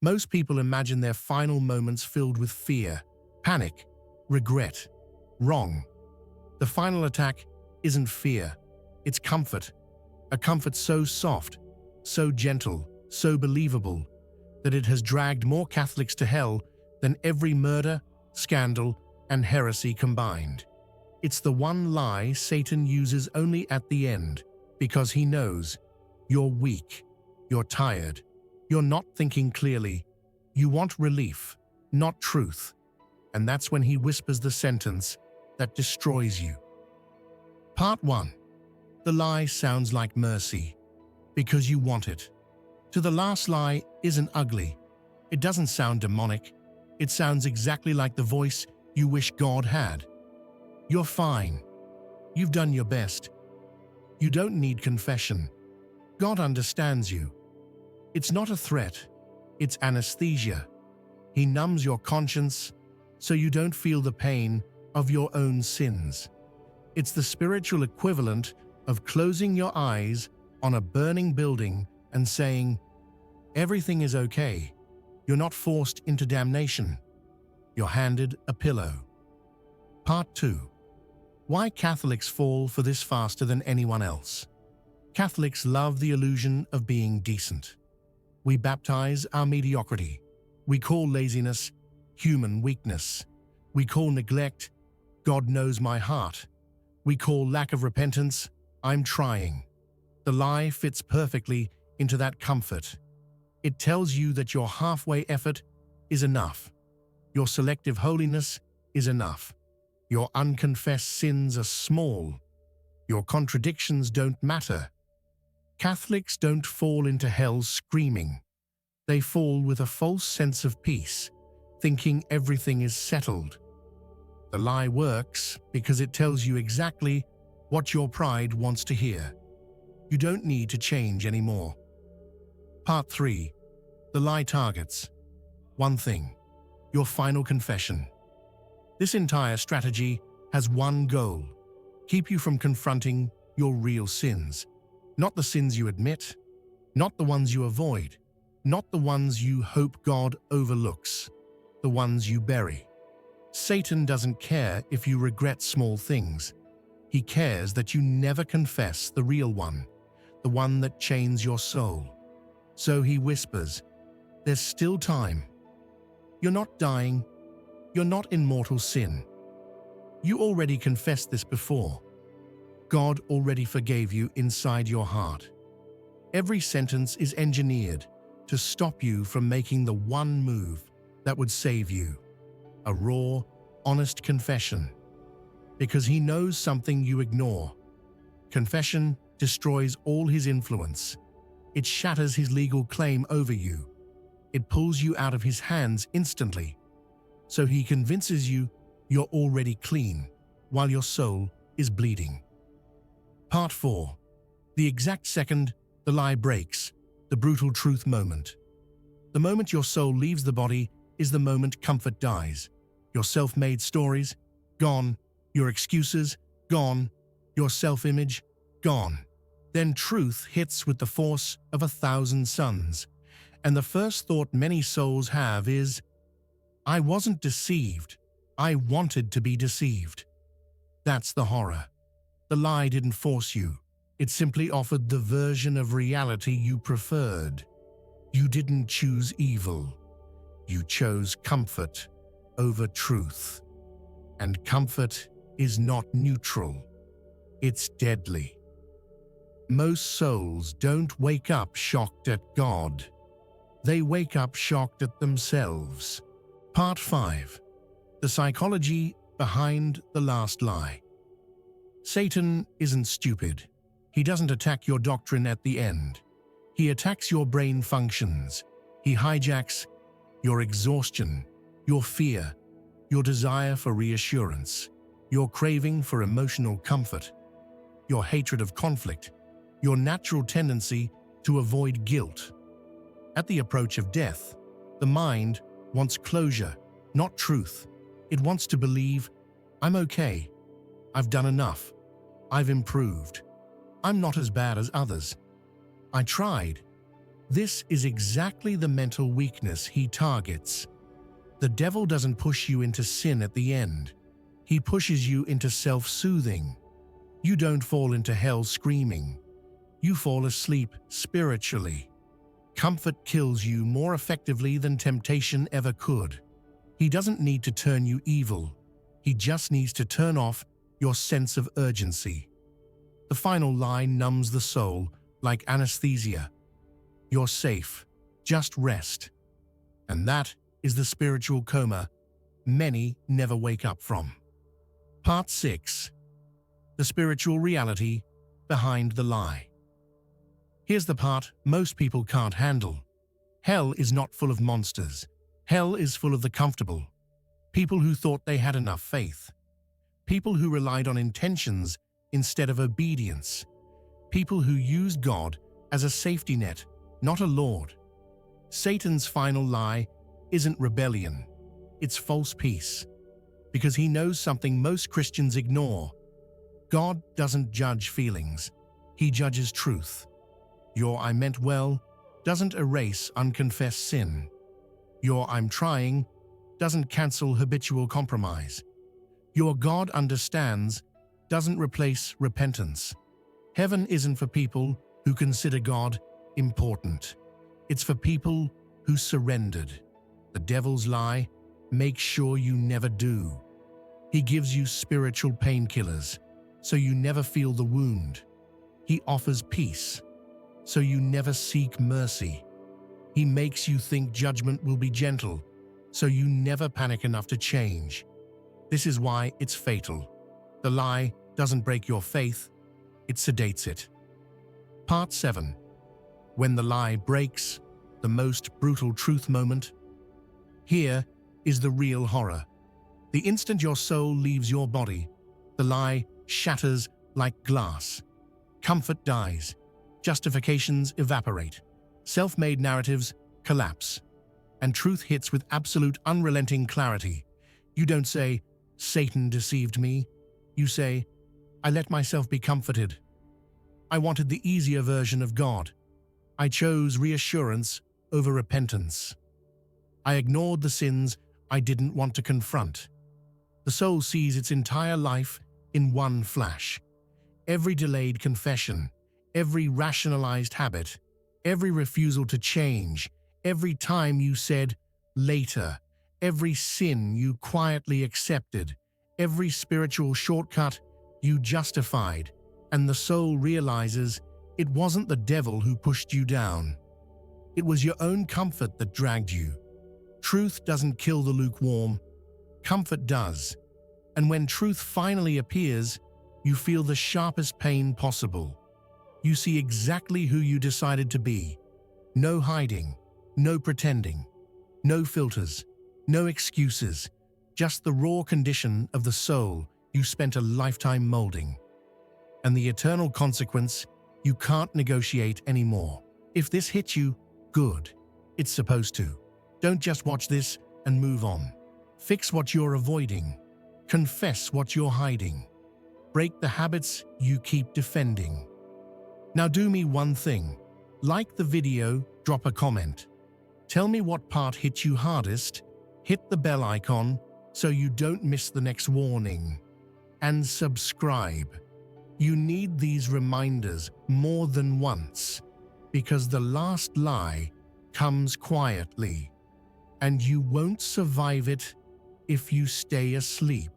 Most people imagine their final moments filled with fear, panic, regret. Wrong. The final attack isn't fear, it's comfort. A comfort so soft, so gentle, so believable, that it has dragged more Catholics to hell than every murder, scandal, and heresy combined. It's the one lie Satan uses only at the end, because he knows you're weak, you're tired, you're not thinking clearly, you want relief, not truth. And that's when he whispers the sentence that destroys you. Part 1. The lie sounds like mercy, because you want it. To the last lie isn't ugly. It doesn't sound demonic. It sounds exactly like the voice you wish God had. You're fine. You've done your best. You don't need confession. God understands you. It's not a threat. It's anesthesia. He numbs your conscience so you don't feel the pain of your own sins. It's the spiritual equivalent of closing your eyes on a burning building and saying, "Everything is okay." You're not forced into damnation. You're handed a pillow. Part 2. Why Catholics fall for this faster than anyone else. Catholics love the illusion of being decent. We baptize our mediocrity. We call laziness human weakness. We call neglect, "God knows my heart." We call lack of repentance, "I'm trying." The lie fits perfectly into that comfort. It tells you that your halfway effort is enough. Your selective holiness is enough. Your unconfessed sins are small. Your contradictions don't matter. Catholics don't fall into hell screaming. They fall with a false sense of peace, thinking everything is settled. The lie works because it tells you exactly what your pride wants to hear. You don't need to change anymore. Part 3. The lie targets one thing: your final confession. This entire strategy has one goal: keep you from confronting your real sins. Not the sins you admit, not the ones you avoid, not the ones you hope God overlooks, the ones you bury. Satan doesn't care if you regret small things. He cares that you never confess the real one, the one that chains your soul. So he whispers, "There's still time. You're not dying. You're not in mortal sin. You already confessed this before. God already forgave you inside your heart." Every sentence is engineered to stop you from making the one move that would save you: a raw, honest confession. Because he knows something you ignore. Confession destroys all his influence. It shatters his legal claim over you. It pulls you out of his hands instantly. So he convinces you you're already clean, while your soul is bleeding. Part 4. The exact second the lie breaks, the brutal truth moment. The moment your soul leaves the body is the moment comfort dies. Your self-made stories, gone. Your excuses, gone. Your self-image, gone. Then truth hits with the force of 1,000 suns. And the first thought many souls have is, "I wasn't deceived. I wanted to be deceived." That's the horror. The lie didn't force you. It simply offered the version of reality you preferred. You didn't choose evil. You chose comfort over truth. And comfort is not neutral. It's deadly. Most souls don't wake up shocked at God. They wake up shocked at themselves. Part 5. The psychology behind the last lie. Satan isn't stupid. He doesn't attack your doctrine at the end. He attacks your brain functions. He hijacks your exhaustion, your fear, your desire for reassurance, your craving for emotional comfort, your hatred of conflict, your natural tendency to avoid guilt. At the approach of death, the mind wants closure, not truth. It wants to believe, "I'm okay. I've done enough. I've improved. I'm not as bad as others. I tried. This is exactly the mental weakness he targets. The devil doesn't push you into sin at the end. He pushes you into self-soothing. You don't fall into hell screaming. You fall asleep spiritually. Comfort kills you more effectively than temptation ever could. He doesn't need to turn you evil. He just needs to turn off your sense of urgency. The final lie numbs the soul like anesthesia. You're safe. Just rest. And that is the spiritual coma many never wake up from. Part 6. The spiritual reality behind the lie. Here's the part most people can't handle. Hell is not full of monsters. Hell is full of the comfortable. People who thought they had enough faith. People who relied on intentions instead of obedience. People who used God as a safety net, not a lord. Satan's final lie isn't rebellion. It's false peace. Because he knows something most Christians ignore. God doesn't judge feelings. He judges truth. Your "I meant well" doesn't erase unconfessed sin. Your "I'm trying" doesn't cancel habitual compromise. Your "God understands" doesn't replace repentance. Heaven isn't for people who consider God important. It's for people who surrendered. The devil's lie: make sure you never do. He gives you spiritual painkillers, so you never feel the wound. He offers peace, so you never seek mercy. He makes you think judgment will be gentle, so you never panic enough to change. This is why it's fatal. The lie doesn't break your faith, it sedates it. Part 7. When the lie breaks, the most brutal truth moment. Here is the real horror. The instant your soul leaves your body, the lie shatters like glass. Comfort dies. Justifications evaporate. Self-made narratives collapse. And truth hits with absolute unrelenting clarity. You don't say, "Satan deceived me." You say, "I let myself be comforted. I wanted the easier version of God. I chose reassurance over repentance. I ignored the sins I didn't want to confront." The soul sees its entire life in one flash. Every delayed confession, every rationalized habit, every refusal to change, every time you said later, every sin you quietly accepted, every spiritual shortcut you justified, and the soul realizes it wasn't the devil who pushed you down. It was your own comfort that dragged you. Truth doesn't kill the lukewarm. Comfort does. And when truth finally appears, you feel the sharpest pain possible. You see exactly who you decided to be. No hiding, no pretending, no filters, no excuses, just the raw condition of the soul you spent a lifetime molding. And the eternal consequence, you can't negotiate anymore. If this hits you, good. It's supposed to. Don't just watch this and move on. Fix what you're avoiding. Confess what you're hiding. Break the habits you keep defending. Now do me one thing. Like the video, drop a comment. Tell me what part hit you hardest. Hit the bell icon so you don't miss the next warning. And subscribe. You need these reminders more than once, because the last lie comes quietly, and you won't survive it if you stay asleep.